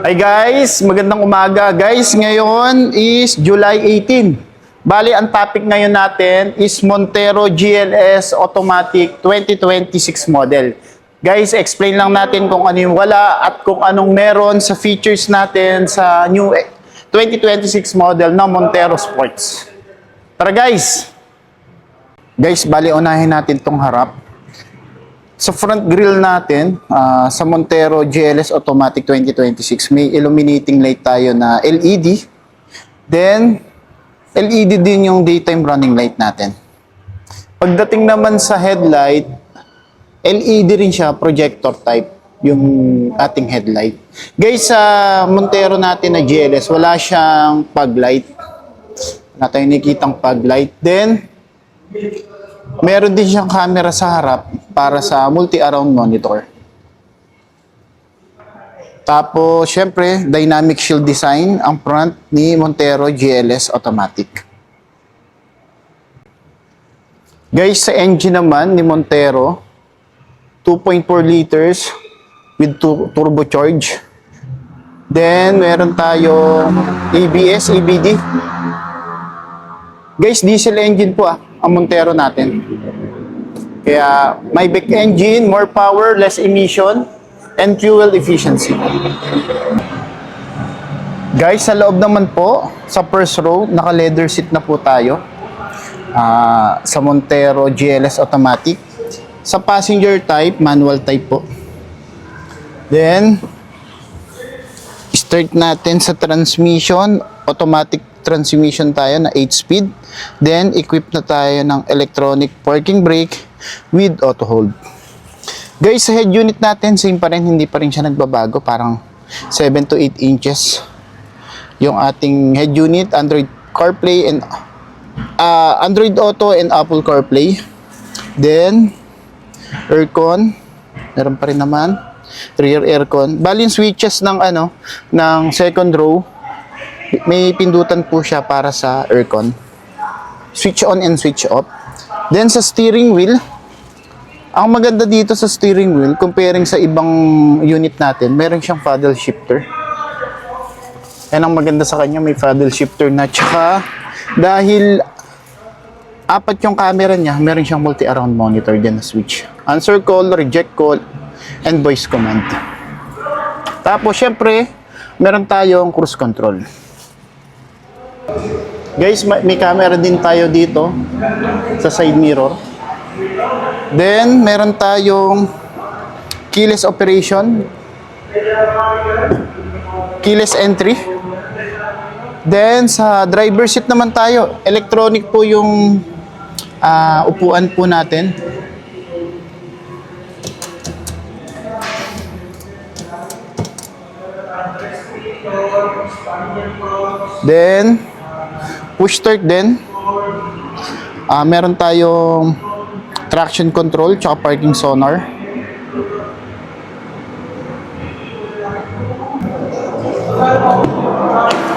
Hi guys, magandang umaga guys. Ngayon is July 18. Bali, ang topic ngayon natin is Montero GLS Automatic 2026 model. Guys, explain lang natin kung ano yung wala at kung anong meron sa features natin sa new 2026 model ng Montero Sports. Tara guys! Guys, bali unahin natin tong harap. Sa front grille natin, sa Montero GLS Automatic 2026, may illuminating light tayo na LED. Then, LED din yung daytime running light natin. Pagdating naman sa headlight, LED rin siya, projector type, yung ating headlight. Guys, sa Montero natin na GLS, wala siyang fog light. Wala tayong nakikitang fog light. Then, meron din siyang camera sa harap para sa multi-around monitor. Tapos, syempre, dynamic shield design ang front ni Montero GLS Automatic. Guys, sa engine naman ni Montero, 2.4 liters with turbocharge. Then, meron tayong ABS, ABD. Guys, diesel engine po ang Montero natin. Kaya may big engine, more power, less emission, and fuel efficiency. Guys, sa loob naman po, sa first row, naka-leather seat na po tayo. Sa Montero GLS Automatic. Sa passenger type, manual type po. Then, start natin sa transmission, automatic transmission tayo na 8-speed. Then, equip na tayo ng electronic parking brake with auto hold. Guys, sa head unit natin, same pa rin, hindi pa rin siya nagbabago. Parang 7 to 8 inches yung ating head unit, Android CarPlay and Android Auto and Apple CarPlay. Then, aircon, meron pa rin naman, rear aircon. Bali yung switches ng second row, may pindutan po siya para sa aircon. Switch on and switch off. Then sa steering wheel, ang maganda dito sa steering wheel, comparing sa ibang unit natin, meron siyang paddle shifter. Yan ang maganda sa kanya, may paddle shifter na. Tsaka, dahil apat yung camera niya, meron siyang multi-around monitor din na switch. Answer call, reject call, and voice command. Tapos, syempre, meron tayong cruise control. Guys, may camera din tayo dito sa side mirror. Then, meron tayong keyless operation, keyless entry. Then, sa driver seat naman tayo, electronic po yung upuan po natin. Then, push start din. Meron tayong traction control tsaka parking sonar.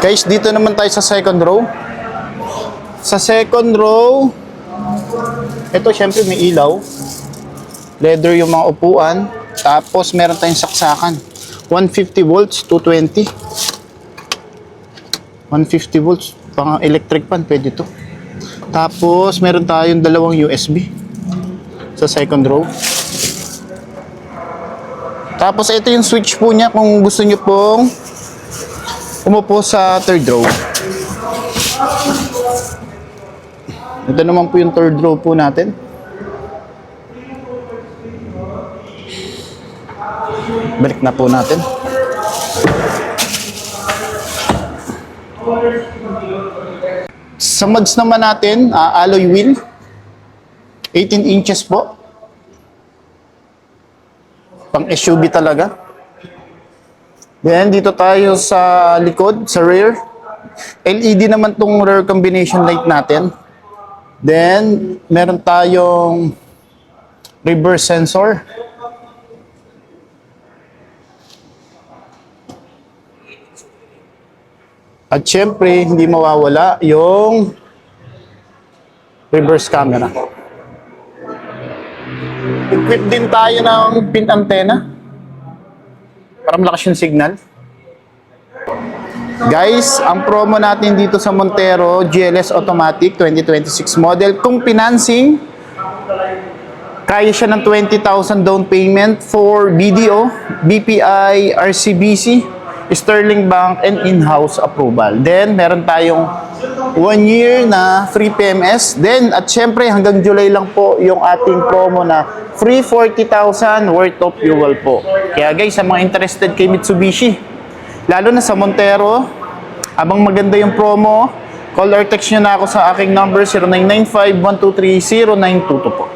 Guys, dito naman tayo sa second row. Sa second row, ito syempre may ilaw. Leather yung mga upuan. Tapos meron tayong saksakan. 150 volts, 220. 150 volts, pang electric fan, pwede to. Tapos, meron tayong dalawang USB sa second row. Tapos, ito yung switch po niya kung gusto nyo pong umupo sa third row. Ito naman po yung third row po natin. Balik na po natin. Sa mags naman natin, alloy wheel, 18 inches po. Pang SUV talaga. Then, dito tayo sa likod, sa rear. LED naman tong rear combination light natin. Then, meron tayong reverse sensor. At syempre, hindi mawawala yung reverse camera. Equip din tayo ng pin antenna para malakas yung signal. Guys, ang promo natin dito sa Montero, GLS Automatic 2026 model. Kung financing, kaya siya ng 20,000 down payment for BDO, BPI, RCBC, Sterling Bank, and in-house approval. Then, meron tayong 1 year na free PMS. Then, at syempre, hanggang July lang po yung ating promo na free 40,000 worth of fuel po. Kaya guys, sa mga interested kay Mitsubishi, lalo na sa Montero, abang maganda yung promo, call or text nyo na ako sa aking number 0995-123-0922 po.